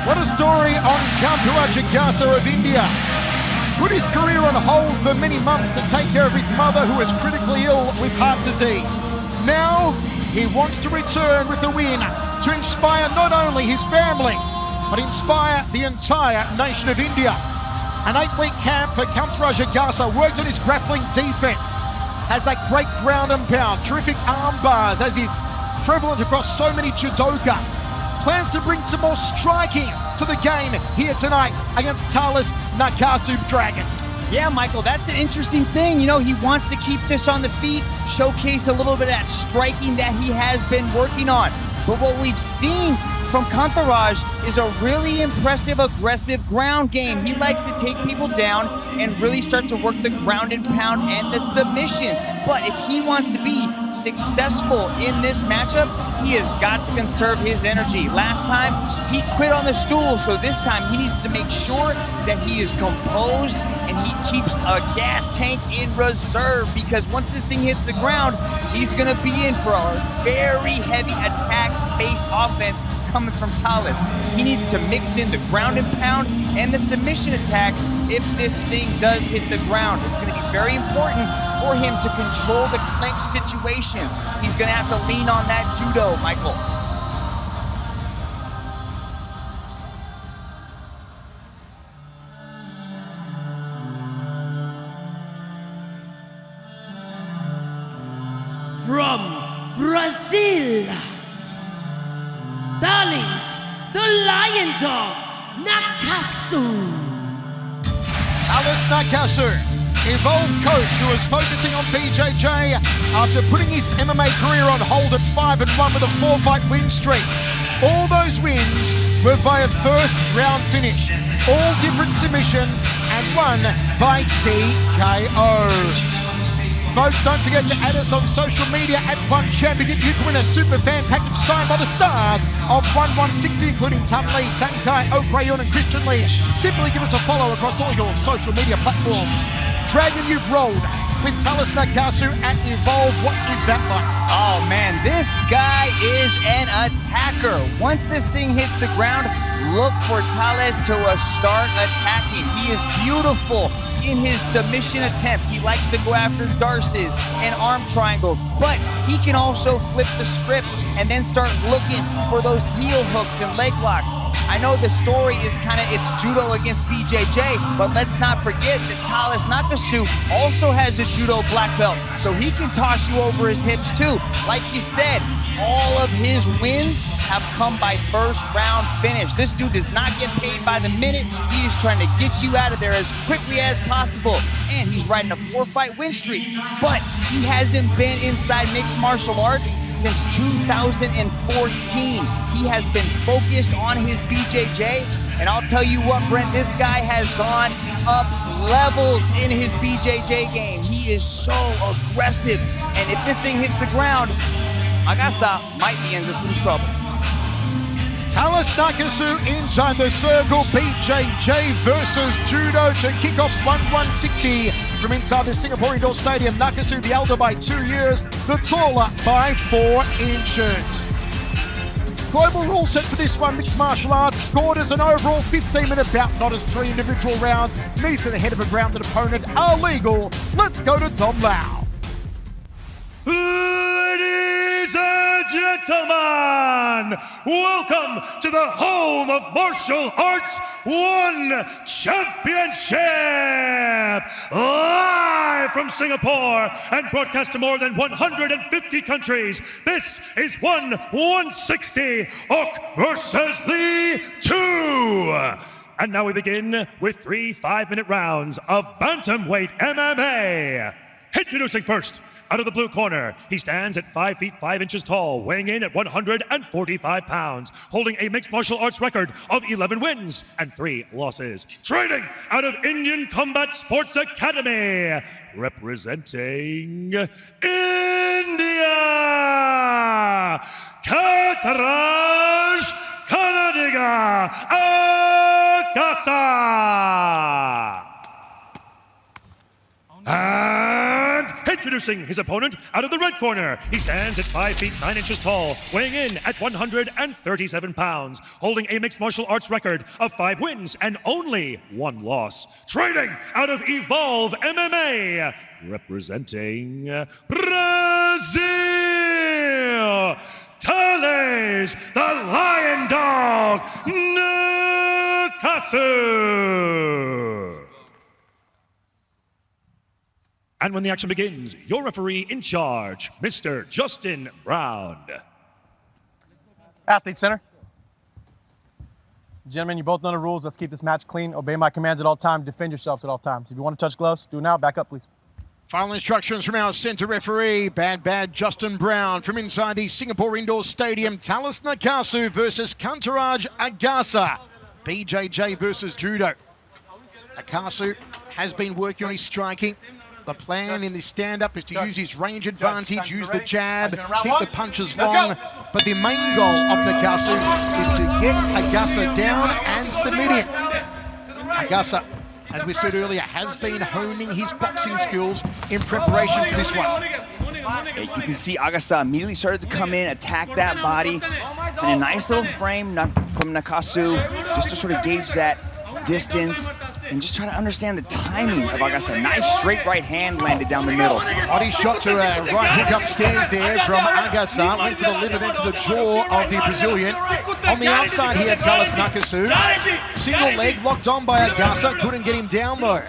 What a story on Kantharaj Agasa of India. Put his career on hold for many months to take care of his mother, who is critically ill with heart disease. Now, he wants to return with a win to inspire not only his family, but inspire the entire nation of India. An 8-week camp for Kantharaj Agasa worked on his grappling defense, has that great ground and pound, terrific arm bars, as is prevalent across so many judoka. Plans to bring some more striking to the game here tonight against Thales Nakassu Dragon. Yeah, Michael, that's an interesting thing. You know, he wants to keep this on the feet, showcase a little bit of that striking that he has been working on. But what we've seen from Kantharaj is a really impressive, aggressive ground game. He likes to take people down and really start to work the ground and pound and the submissions. But if he wants to be successful in this matchup, he has got to conserve his energy. Last time, he quit on the stool, so this time he needs to make sure that he is composed and he keeps a gas tank in reserve, because once this thing hits the ground, he's gonna be in for a very heavy attack-based offense coming from Thales. He needs to mix in the ground and pound and the submission attacks if this thing does hit the ground. It's going to be very important for him to control the clinch situations. He's going to have to lean on that judo, Michael. From Brazil, thales, the lion dog, nakassu. Thales Nakassu, evolved coach who is focusing on BJJ after putting his MMA career on hold at 5-1 with a 4-fight win streak. All those wins were via first round finish, all different submissions and won by TKO. Folks, don't forget to add us on social media at OneChampionship. You can win a super fan package signed by the stars of 1160, including Tan Lee, Tan Kai, O'Brien and Christian Lee. Simply give us a follow across all your social media platforms. Dragon, you've rolled with Thales Nakassu at Evolve. What is that like? Oh man, this guy is an attacker. Once this thing hits the ground, look for Thales to start attacking. He is beautiful in his submission attempts. He likes to go after darces and arm triangles, but he can also flip the script and then start looking for those heel hooks and leg locks. I know the story is it's judo against BJJ, but let's not forget that Thales Nakassu also has a judo black belt, so he can toss you over his hips too. Like you said, all of his wins have come by first round finish. This dude does not get paid by the minute. He is trying to get you out of there as quickly as possible. And he's riding a 4-fight win streak. But he hasn't been inside mixed martial arts since 2014. He has been focused on his BJJ. And I'll tell you what, Brent, this guy has gone up levels in his BJJ game. He is so aggressive. And if this thing hits the ground, Agasa might be into some trouble. Thales Nakassu inside the circle, BJJ versus judo to kick off 1160 from inside the Singapore Indoor Stadium. Nakassu, the elder by 2 years, the taller by 4 inches. Global rule set for this one, mixed martial arts, scored as an overall 15-minute bout, not as 3 individual rounds. Knees to the head of a grounded opponent are legal. Let's go to Tom Lau. Ladies and gentlemen, welcome to the home of martial arts One Championship! Live from Singapore and broadcast to more than 150 countries, this is 160 Ok versus Lee 2. And now we begin with 3 5-minute rounds of bantamweight MMA. Introducing first, out of the blue corner, he stands at 5 feet 5 inches tall, weighing in at 145 pounds, holding a mixed martial arts record of 11 wins and 3 losses. Training out of Indian Combat Sports Academy, representing India, Kantharaj Agasa. And Introducing his opponent out of the red corner. He stands at 5 feet 9 inches tall, weighing in at 137 pounds, holding a mixed martial arts record of 5 wins and only 1 loss. Training out of Evolve MMA, representing Brazil, thales, the Lion Dog, nakassu. And when the action begins, your referee in charge, Mr. Justin Brown. Athlete center. Gentlemen, you both know the rules. Let's keep this match clean. Obey my commands at all times. Defend yourselves at all times. If you want to touch gloves, do it now. Back up, please. Final instructions from our center referee, Bad Justin Brown. From inside the Singapore Indoor Stadium, Thales Nakassu versus Kantharaj Agasa. BJJ versus Judo. Nakassu has been working on his striking. The plan in this stand-up is to use his range advantage, use the jab, keep the punches long. But the main goal of Nakassu is to get Agasa down and submit him. Agasa, as we said earlier, has been honing his boxing skills in preparation for this one. You can see Agasa immediately started to come in, attack that body, and a nice little frame from Nakassu just to sort of gauge that distance and just try to understand the timing of Agasa. Nice straight right hand landed down the middle. Body shot to a right hook upstairs there from Agasa. Went for the liver, then to the jaw of the Brazilian. On the outside here, Thales Nakassu. Single leg locked on by Agasa. Couldn't get him down though.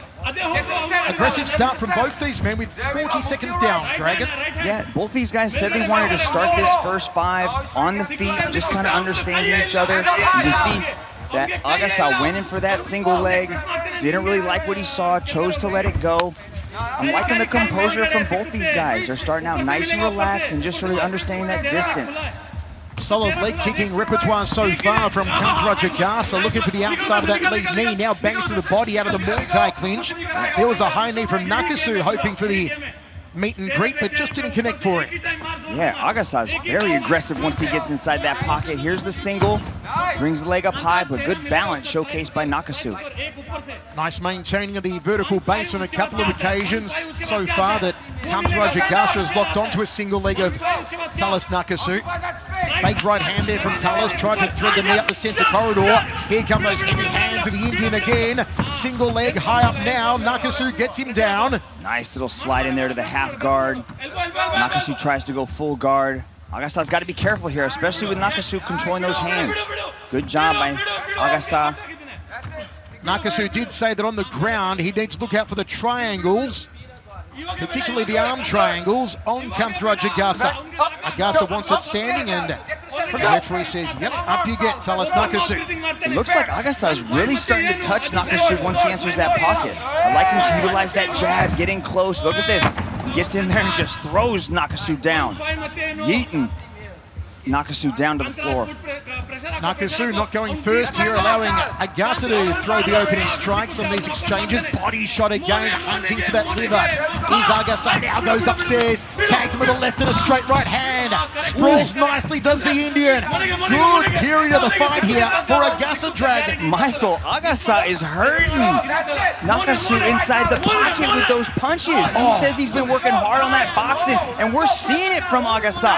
Aggressive start from both these men with 40 seconds down, Dragon. Yeah, both these guys said they wanted to start this first 5 on the feet, just kind of understanding each other. You can see that Agasa went in for that single leg, didn't really like what he saw, chose to let it go. I'm liking the composure from both these guys. They're starting out nice and relaxed and just sort of understanding that distance. Solid leg kicking repertoire so far from Kantharaj Agasa, looking for the outside of that lead knee, now bangs to the body out of the Muay Thai clinch. There was a high knee from Nakassu, hoping for the meet and greet, but just didn't connect for him. Yeah, Agasa's very aggressive once he gets inside that pocket. Here's the single, brings the leg up high, but good balance showcased by Nakassu. Nice maintaining of the vertical base on a couple of occasions so far that Kantharaj Agasa has locked onto a single leg of Thales Nakassu. Fake right hand there from Thales, tried to thread the knee up the center corridor. Here come those heavy hands of the Indian again. Single leg high up now, Nakassu gets him down. Nice little slide in there to the half guard. Nakassu tries to go full guard. Agasa's got to be careful here, especially with Nakassu controlling those hands. Good job by Agasa. Nakassu did say that on the ground he needs to look out for the triangles, particularly the arm triangles on Kantharaj Agasa. Agasa wants it standing, and the referee says, yep, up you get, Thales Nakassu. It looks like Agasa is really starting to touch Nakassu once he enters that pocket. I like him to utilize that jab, getting close. Look at this. He gets in there and just throws Nakassu down. Yeeting Nakassu down to the floor. Nakassu not going first here, allowing Agasa to throw the opening strikes on these exchanges. Body shot again, hunting for that liver. Here's Agasa, now goes upstairs, tagged him with a left and a straight right hand. Sprawls nicely, does the Indian. Good period of the fight here for Agasa Dragon. Michael, Agasa is hurting Nakassu inside the pocket with those punches. He says he's been working hard on that boxing, and we're seeing it from Agasa.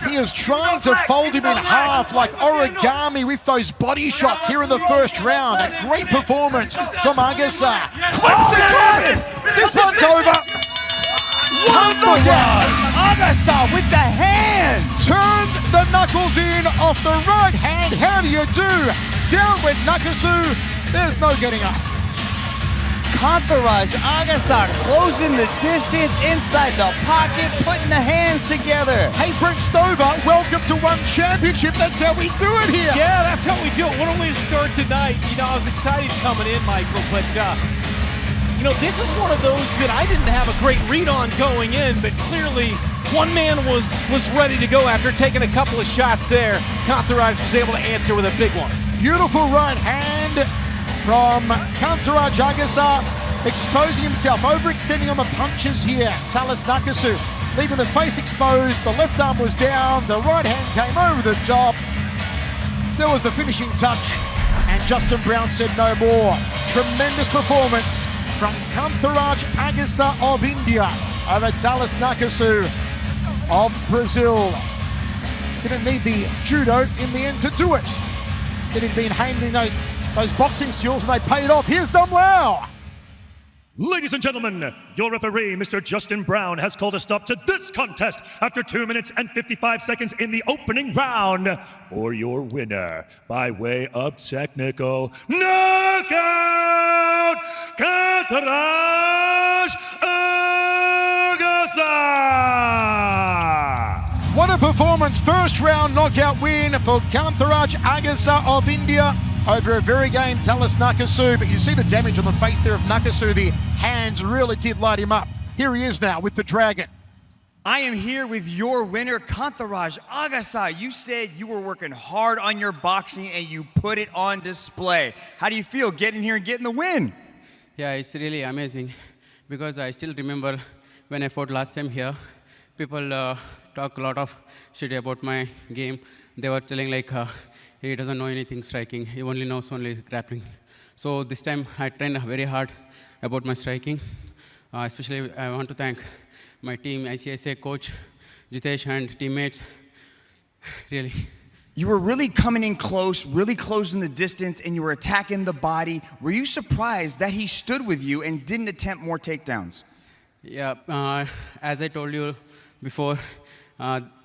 He is trying to fold him in half like origami with those body shots here in the first round. A great performance from Agasa. Clips again! This one's over. Agasa with the hands! Turned the knuckles in off the right hand. How do you do? Down went Nakassu. There's no getting up. Kantharaj Agasa closing the distance inside the pocket, putting the hands together. Hey, Brent Stover, welcome to One Championship. That's how we do it here. Yeah, that's how we do it. What a way to start tonight. You know, I was excited coming in, Michael, but, you know, this is one of those that I didn't have a great read on going in, but clearly one man was ready to go after taking a couple of shots there. Kantharaj was able to answer with a big one. Beautiful right hand from Kantharaj Agasa, exposing himself, overextending on the punches here. Thales Nakassu leaving the face exposed, the left arm was down, the right hand came over the top. There was the finishing touch, and Justin Brown said no more. Tremendous performance from Kantharaj Agasa of India. over Thales Nakassu of Brazil. Didn't need the judo in the end to do it. Said he'd been handling those boxing skills and they paid off. Here's Dom Lau. Ladies and gentlemen, your referee, Mr. Justin Brown, has called a stop to this contest after 2 minutes and 55 seconds in the opening round for your winner by way of technical knockout, Kantharaj agasa! What a performance. First round knockout win for Kantharaj Agasa of India over a very game Thales Nakassu. But you see the damage on the face there of Nakassu. The hands really did light him up. Here he is now with the Dragon. I am here with your winner, Kantharaj Agasa. You said you were working hard on your boxing and you put it on display. How do you feel getting here and getting the win? Yeah, it's really amazing because I still remember when I fought last time here, people talk a lot of shit about my game. They were telling like, he doesn't know anything striking. He only knows grappling. So this time I trained very hard about my striking. Especially I want to thank my team, ICSA coach, Jitesh and teammates. Really. You were really coming in close, really closing the distance, and you were attacking the body. Were you surprised that he stood with you and didn't attempt more takedowns? Yeah, as I told you before,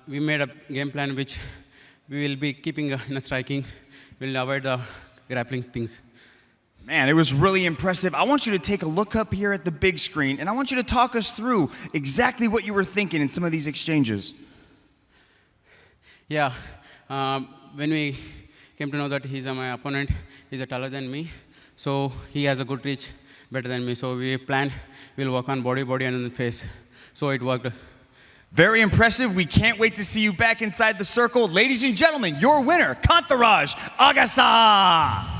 we made a game plan which we will be keeping in a striking. We'll avoid the grappling things. Man, it was really impressive. I want you to take a look up here at the big screen, and I want you to talk us through exactly what you were thinking in some of these exchanges. Yeah, when we came to know that he's my opponent, he's taller than me, so he has a good reach, better than me. So we planned we'll work on body, and then face. So it worked. Very impressive. We can't wait to see you back inside the circle. Ladies and gentlemen, your winner, Kantharaj Agasa.